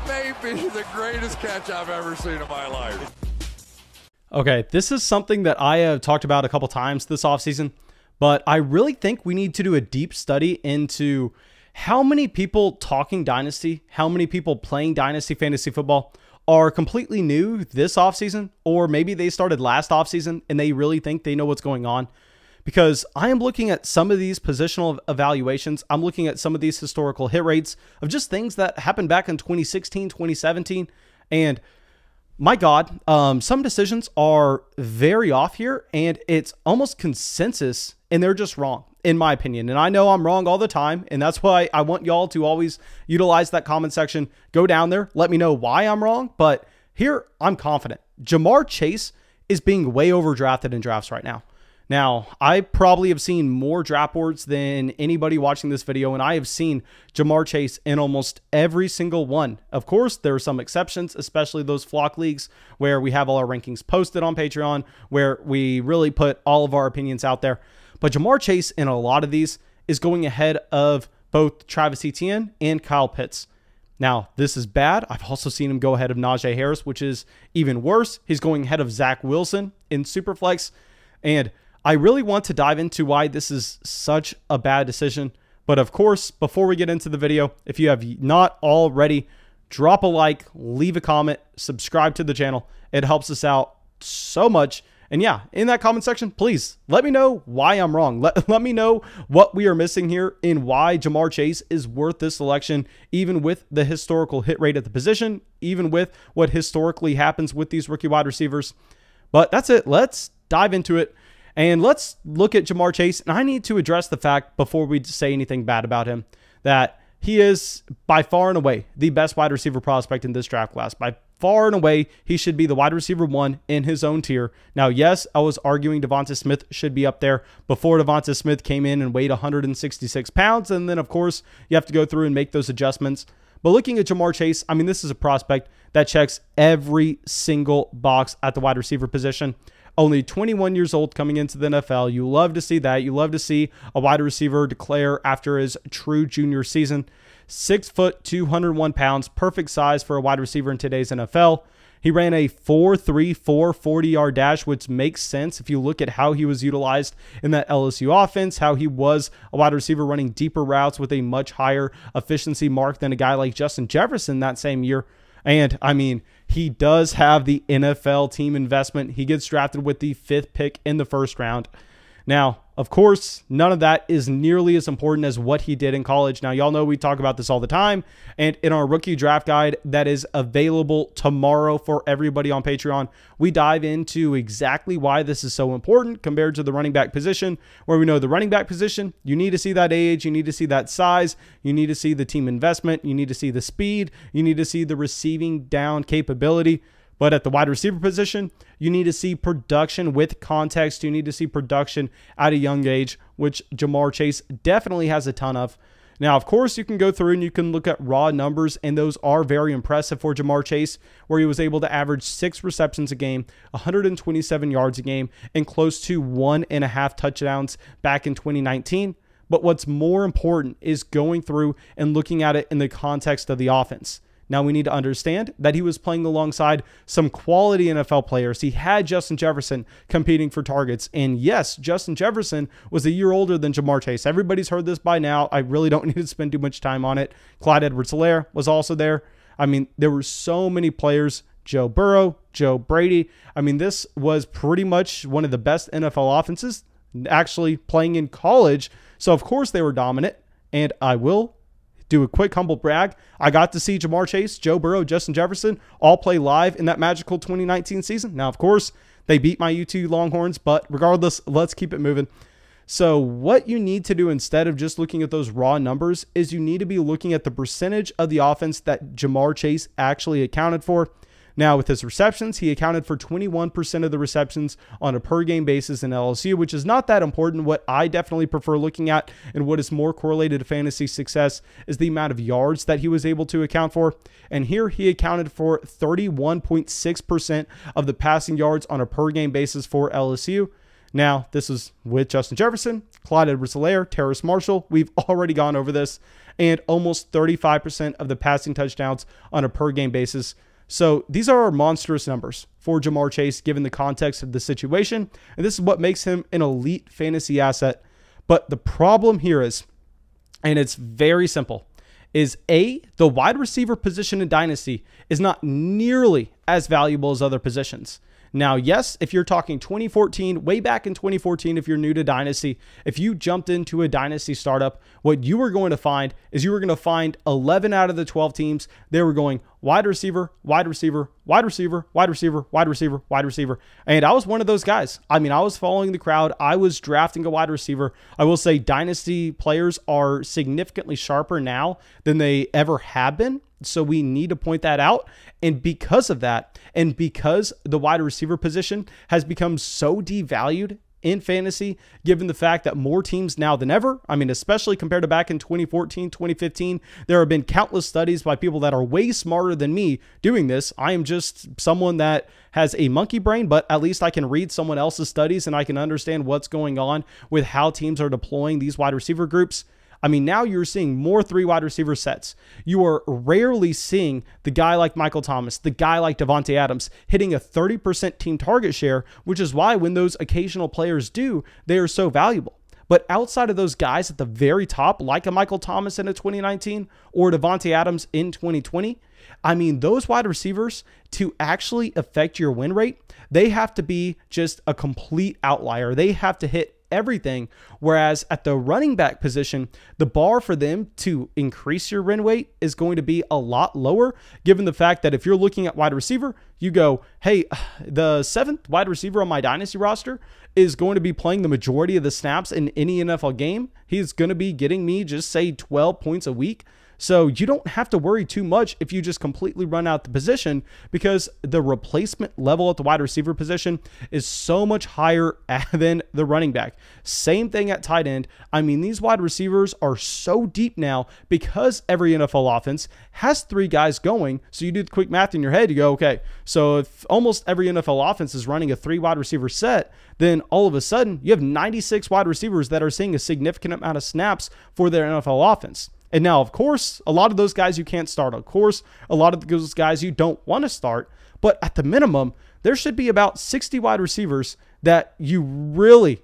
That may be the greatest catch I've ever seen in my life. Okay, this is something that I have talked about a couple times this offseason, but I really think we need to do a deep study into how many people talking Dynasty, how many people playing Dynasty fantasy football are completely new this offseason, or maybe they started last offseason and they really think they know what's going on. Because I am looking at some of these positional evaluations. I'm looking at some of these historical hit rates of just things that happened back in 2016, 2017. And my God, some decisions are very off here, and it's almost consensus, and they're just wrong, in my opinion. And I know I'm wrong all the time, and that's why I want y'all to always utilize that comment section. Go down there, let me know why I'm wrong. But here, I'm confident. Jamar Chase is being way overdrafted in drafts right now. Now, I probably have seen more draft boards than anybody watching this video, and I have seen Jamar Chase in almost every single one. Of course, there are some exceptions, especially those flock leagues where we have all our rankings posted on Patreon, where we really put all of our opinions out there. But Jamar Chase in a lot of these is going ahead of both Travis Etienne and Kyle Pitts. Now, this is bad. I've also seen him go ahead of Najee Harris, which is even worse. He's going ahead of Zach Wilson in Superflex, and I really want to dive into why this is such a bad decision. But of course, before we get into the video, if you have not already, drop a like, leave a comment, subscribe to the channel. It helps us out so much. And yeah, in that comment section, please let me know why I'm wrong. Let me know what we are missing here and why Jamar Chase is worth this selection, even with the historical hit rate at the position, even with what historically happens with these rookie wide receivers. But that's it. Let's dive into it. And let's look at Jamar Chase. And I need to address the fact before we say anything bad about him that he is by far and away the best wide receiver prospect in this draft class. By far and away, he should be the wide receiver 1 in his own tier. Now, yes, I was arguing Devonta Smith should be up there before Devonta Smith came in and weighed 166 pounds. And then, of course, you have to go through and make those adjustments. But looking at Jamar Chase, I mean, this is a prospect that checks every single box at the wide receiver position. Only 21 years old coming into the NFL. You love to see that. You love to see a wide receiver declare after his true junior season. 6 foot, 201 pounds, perfect size for a wide receiver in today's NFL. He ran a 4.34 40-yard dash, which makes sense if you look at how he was utilized in that LSU offense, how he was a wide receiver running deeper routes with a much higher efficiency mark than a guy like Justin Jefferson that same year. And, I mean, he does have the NFL team investment. He gets drafted with the 5th pick in the first round. Now, of course, none of that is nearly as important as what he did in college. Now, y'all know we talk about this all the time. And in our rookie draft guide that is available tomorrow for everybody on Patreon, we dive into exactly why this is so important compared to the running back position, where we know the running back position, you need to see that age, you need to see that size, you need to see the team investment, you need to see the speed, you need to see the receiving down capability. But at the wide receiver position, you need to see production with context. You need to see production at a young age, which Jamar Chase definitely has a ton of. Now, of course, you can go through and you can look at raw numbers, and those are very impressive for Jamar Chase, where he was able to average 6 receptions a game, 127 yards a game, and close to 1.5 touchdowns back in 2019. But what's more important is going through and looking at it in the context of the offense. Now, we need to understand that he was playing alongside some quality NFL players. He had Justin Jefferson competing for targets. And yes, Justin Jefferson was a year older than Jamar Chase. Everybody's heard this by now. I really don't need to spend too much time on it. Clyde Edwards-Helaire was also there. I mean, there were so many players. Joe Burrow, Joe Brady. I mean, this was pretty much one of the best NFL offenses actually playing in college. So, of course, they were dominant. And I will do a quick humble brag. I got to see Jamar Chase, Joe Burrow, Justin Jefferson all play live in that magical 2019 season. Now, of course, they beat my UT Longhorns, but regardless, let's keep it moving. So what you need to do instead of just looking at those raw numbers is you need to be looking at the percentage of the offense that Jamar Chase actually accounted for. Now, with his receptions, he accounted for 21% of the receptions on a per-game basis in LSU, which is not that important. What I definitely prefer looking at and what is more correlated to fantasy success is the amount of yards that he was able to account for. And here he accounted for 31.6% of the passing yards on a per-game basis for LSU. Now, this is with Justin Jefferson, Clyde Edwards-Helaire, Terrace Marshall. We've already gone over this, and almost 35% of the passing touchdowns on a per game basis. So these are monstrous numbers for Ja'Marr Chase, given the context of the situation. And this is what makes him an elite fantasy asset. But the problem here is, and it's very simple, is the wide receiver position in Dynasty is not nearly as valuable as other positions. Now, yes, if you're talking 2014, way back in 2014, if you're new to Dynasty, if you jumped into a Dynasty startup, what you were going to find is you were going to find 11 out of the 12 teams, they were going wide receiver, wide receiver, wide receiver, wide receiver, wide receiver, wide receiver. And I was one of those guys. I mean, I was following the crowd. I was drafting a wide receiver. I will say Dynasty players are significantly sharper now than they ever have been. So we need to point that out. And because of that, and because the wide receiver position has become so devalued in fantasy, given the fact that more teams now than ever, I mean, especially compared to back in 2014, 2015, there have been countless studies by people that are way smarter than me doing this. I am just someone that has a monkey brain, but at least I can read someone else's studies and I can understand what's going on with how teams are deploying these wide receiver groups. I mean, now you're seeing more 3 wide receiver sets. You are rarely seeing the guy like Michael Thomas, the guy like Davante Adams hitting a 30% team target share, which is why when those occasional players do, they are so valuable. But outside of those guys at the very top, like a Michael Thomas in a 2019 or Davante Adams in 2020, I mean, those wide receivers, to actually affect your win rate, they have to be just a complete outlier. They have to hit everything. Whereas at the running back position, the bar for them to increase your win rate is going to be a lot lower, given the fact that if you're looking at wide receiver, you go, hey, the 7th wide receiver on my Dynasty roster is going to be playing the majority of the snaps in any NFL game. He's going to be getting me just say 12 points a week. So you don't have to worry too much if you just completely run out the position, because the replacement level at the wide receiver position is so much higher than the running back. Same thing at tight end. I mean, these wide receivers are so deep now because every NFL offense has 3 guys going. So you do the quick math in your head. You go, okay, so if almost every NFL offense is running a 3 wide receiver set, then all of a sudden you have 96 wide receivers that are seeing a significant amount of snaps for their NFL offense. And now, of course, a lot of those guys you can't start. Of course, a lot of those guys you don't want to start. But at the minimum, there should be about 60 wide receivers that you really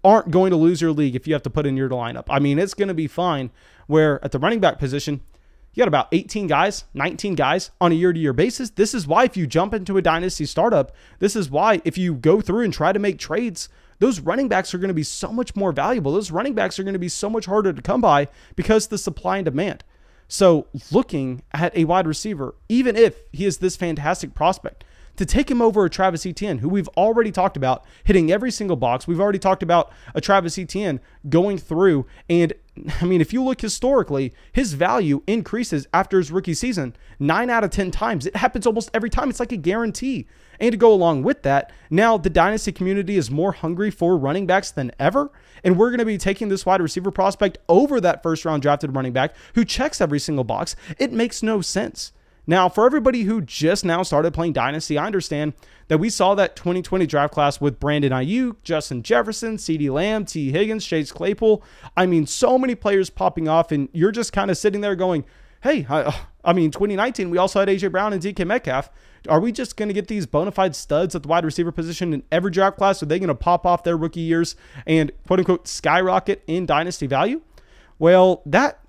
aren't going to lose your league if you have to put in your lineup. I mean, it's going to be fine. Where at the running back position, you got about 18 guys, 19 guys on a year-to-year basis. This is why if you jump into a Dynasty startup, this is why if you go through and try to make trades, those running backs are going to be so much more valuable. Those running backs are going to be so much harder to come by because of the supply and demand. So looking at a wide receiver, even if he is this fantastic prospect, to take him over a Travis Etienne, who we've already talked about hitting every single box. We've already talked about a Travis Etienne going through. And I mean, if you look historically, his value increases after his rookie season 9 out of 10 times. It happens almost every time. It's like a guarantee. And to go along with that, now the Dynasty community is more hungry for running backs than ever. And we're going to be taking this wide receiver prospect over that first round drafted running back who checks every single box. It makes no sense. Now, for everybody who just now started playing Dynasty, I understand that we saw that 2020 draft class with Brandon Ayuk, Justin Jefferson, CeeDee Lamb, T. Higgins, Chase Claypool. I mean, so many players popping off, and you're just kind of sitting there going, hey, I mean, 2019, we also had A.J. Brown and DK Metcalf. Are we just going to get these bona fide studs at the wide receiver position in every draft class? Are they going to pop off their rookie years and quote-unquote skyrocket in Dynasty value? Well, that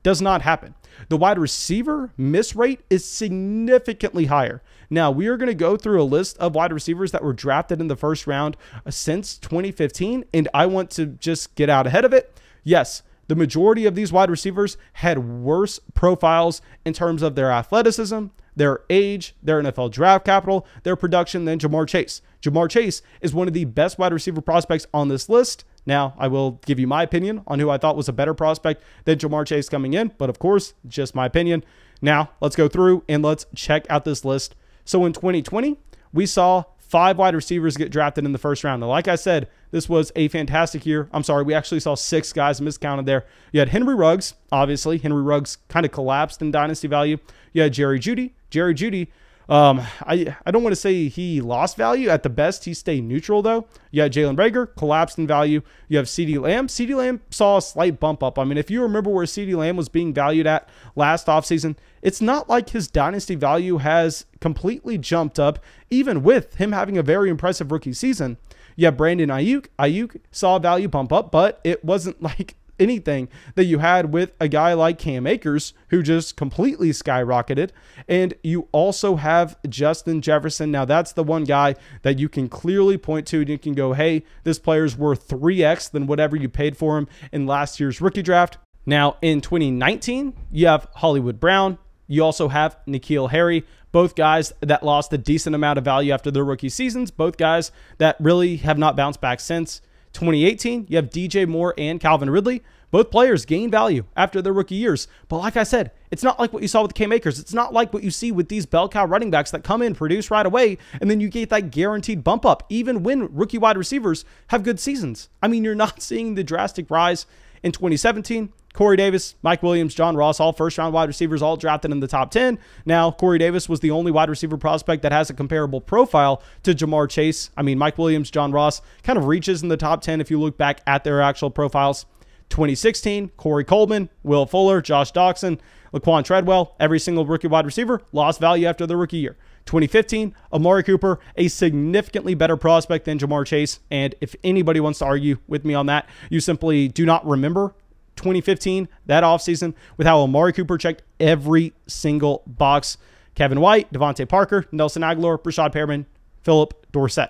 does not happen. The wide receiver miss rate is significantly higher. Now, we are going to go through a list of wide receivers that were drafted in the first round since 2015, and I want to just get out ahead of it. Yes, the majority of these wide receivers had worse profiles in terms of their athleticism, their age, their NFL draft capital, their production than Ja'Marr Chase. Ja'Marr Chase is one of the best wide receiver prospects on this list. Now, I will give you my opinion on who I thought was a better prospect than Ja'Marr Chase coming in, but of course, just my opinion. Now, let's go through and let's check out this list. So in 2020, we saw 5 wide receivers get drafted in the first round. Now, like I said, this was a fantastic year. I'm sorry, we actually saw 6 guys miscounted there. You had Henry Ruggs, obviously. Henry Ruggs kind of collapsed in dynasty value. You had Jerry Jeudy. Jerry Jeudy I don't want to say he lost value. At the best, he stayed neutral, though. You had Jalen Reagor, collapsed in value. You have CeeDee Lamb. CeeDee Lamb saw a slight bump up. I mean, if you remember where CeeDee Lamb was being valued at last offseason, it's not like his dynasty value has completely jumped up, even with him having a very impressive rookie season. You have Brandon Ayuk. Ayuk saw value bump up, but it wasn't like anything that you had with a guy like Cam Akers, who just completely skyrocketed. And you also have Justin Jefferson. Now, that's the one guy that you can clearly point to and you can go, hey, this player's worth 3x than whatever you paid for him in last year's rookie draft. Now, in 2019, you have Hollywood Brown. You also have N'Keal Harry, both guys that lost a decent amount of value after their rookie seasons, both guys that really have not bounced back since. 2018, you have DJ Moore and Calvin Ridley. Both players gain value after their rookie years. But like I said, it's not like what you saw with Cam Akers. It's not like what you see with these bell cow running backs that come in, produce right away, and then you get that guaranteed bump up, even when rookie wide receivers have good seasons. I mean, you're not seeing the drastic rise in 2017. Corey Davis, Mike Williams, John Ross, all first-round wide receivers, all drafted in the top 10. Now, Corey Davis was the only wide receiver prospect that has a comparable profile to Jamar Chase. I mean, Mike Williams, John Ross kind of reaches in the top 10 if you look back at their actual profiles. 2016, Corey Coleman, Will Fuller, Josh Doxson, Laquan Treadwell, every single rookie wide receiver lost value after their rookie year. 2015, Amari Cooper, a significantly better prospect than Jamar Chase. And if anybody wants to argue with me on that, you simply do not remember 2015, that offseason, with how Amari Cooper checked every single box. Kevin White, Devontae Parker, Nelson Aguilar, Rashad Perriman, Philip Dorsett.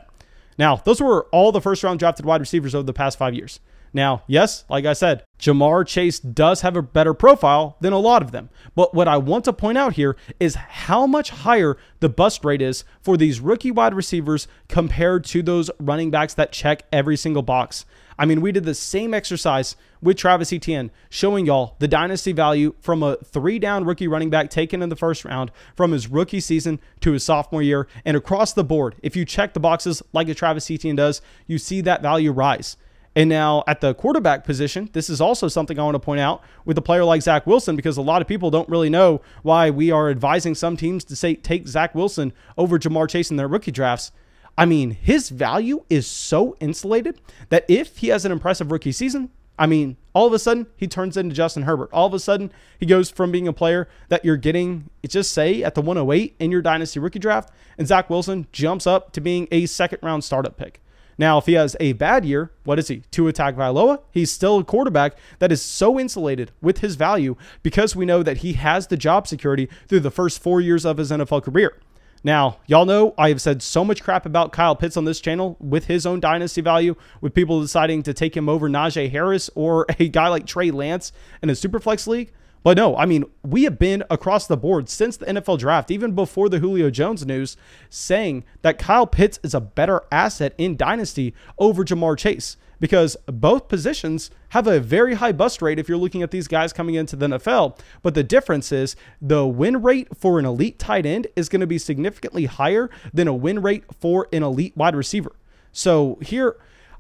Now, those were all the first-round drafted wide receivers over the past 5 years. Now, yes, like I said, Jamar Chase does have a better profile than a lot of them. But what I want to point out here is how much higher the bust rate is for these rookie wide receivers compared to those running backs that check every single box. I mean, we did the same exercise with Travis Etienne, showing y'all the dynasty value from a 3-down rookie running back taken in the first round from his rookie season to his sophomore year. And across the board, if you check the boxes like a Travis Etienne does, you see that value rise. And now at the quarterback position, this is also something I want to point out with a player like Zach Wilson, because a lot of people don't really know why we are advising some teams to say take Zach Wilson over Jamar Chase in their rookie drafts. I mean, his value is so insulated that if he has an impressive rookie season, I mean, all of a sudden he turns into Justin Herbert. All of a sudden he goes from being a player that you're getting, just say, at the 108 in your dynasty rookie draft, and Zach Wilson jumps up to being a second-round startup pick. Now, if he has a bad year, what is he? Tua Tagovailoa? He's still a quarterback that is so insulated with his value because we know that he has the job security through the first 4 years of his NFL career. Now, y'all know I have said so much crap about Kyle Pitts on this channel with his own dynasty value, with people deciding to take him over Najee Harris or a guy like Trey Lance in a Superflex league. But no, I mean, we have been across the board since the NFL draft, even before the Julio Jones news, saying that Kyle Pitts is a better asset in Dynasty over Jamar Chase, because both positions have a very high bust rate if you're looking at these guys coming into the NFL. But the difference is the win rate for an elite tight end is going to be significantly higher than a win rate for an elite wide receiver. So here,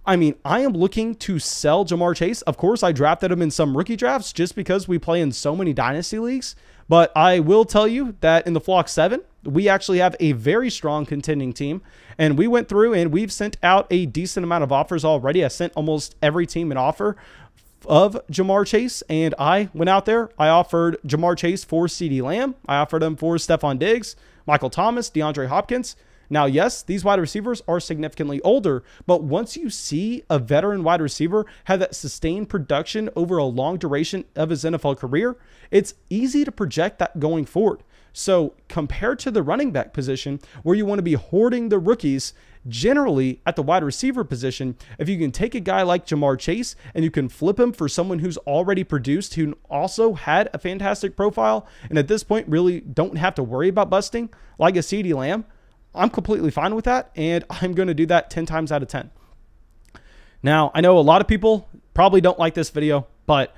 I mean, I am looking to sell Jamar Chase. Of course, I drafted him in some rookie drafts just because we play in so many dynasty leagues. But I will tell you that in the Flock 7, we actually have a very strong contending team. And we went through and we've sent out a decent amount of offers already. I sent almost every team an offer of Jamar Chase. And I went out there. I offered Jamar Chase for CeeDee Lamb. I offered him for Stephon Diggs, Michael Thomas, DeAndre Hopkins. Now, yes, these wide receivers are significantly older, but once you see a veteran wide receiver have that sustained production over a long duration of his NFL career, it's easy to project that going forward. So compared to the running back position, where you want to be hoarding the rookies, generally at the wide receiver position, if you can take a guy like Jamar Chase and you can flip him for someone who's already produced, who also had a fantastic profile, and at this point really don't have to worry about busting, like a CeeDee Lamb, I'm completely fine with that, and I'm going to do that 10 times out of 10. Now, I know a lot of people probably don't like this video, but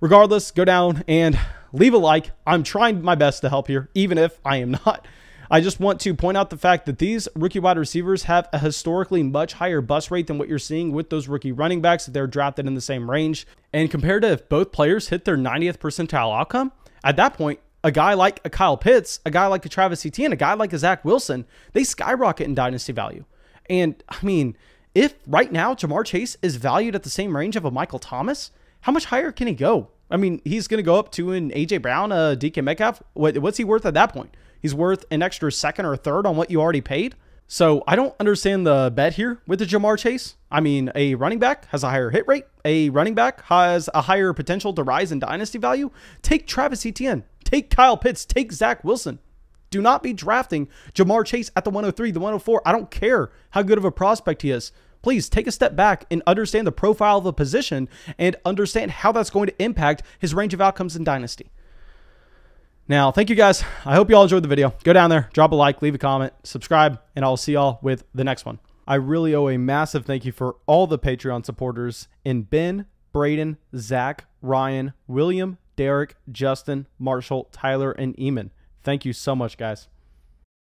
regardless, go down and leave a like. I'm trying my best to help here, even if I am not. I just want to point out the fact that these rookie wide receivers have a historically much higher bust rate than what you're seeing with those rookie running backs if they're drafted in the same range. And compared to if both players hit their 90th percentile outcome, at that point, a guy like a Kyle Pitts, a guy like a Travis Etienne, a guy like a Zach Wilson, they skyrocket in dynasty value. And I mean, if right now Jamar Chase is valued at the same range of a Michael Thomas, how much higher can he go? I mean, he's going to go up to an A.J. Brown, DK Metcalf. What's he worth at that point? He's worth an extra second or third on what you already paid. So I don't understand the bet here with the Jamar Chase. I mean, a running back has a higher hit rate. A running back has a higher potential to rise in dynasty value. Take Travis Etienne. Take Kyle Pitts. Take Zach Wilson. Do not be drafting Jamar Chase at the 103, the 104. I don't care how good of a prospect he is. Please take a step back and understand the profile of the position and understand how that's going to impact his range of outcomes in dynasty. Now, thank you guys. I hope you all enjoyed the video. Go down there, drop a like, leave a comment, subscribe, and I'll see y'all with the next one. I really owe a massive thank you for all the Patreon supporters in Ben, Braden, Zach, Ryan, William, Derek, Justin, Marshall, Tyler, and Eamon. Thank you so much, guys.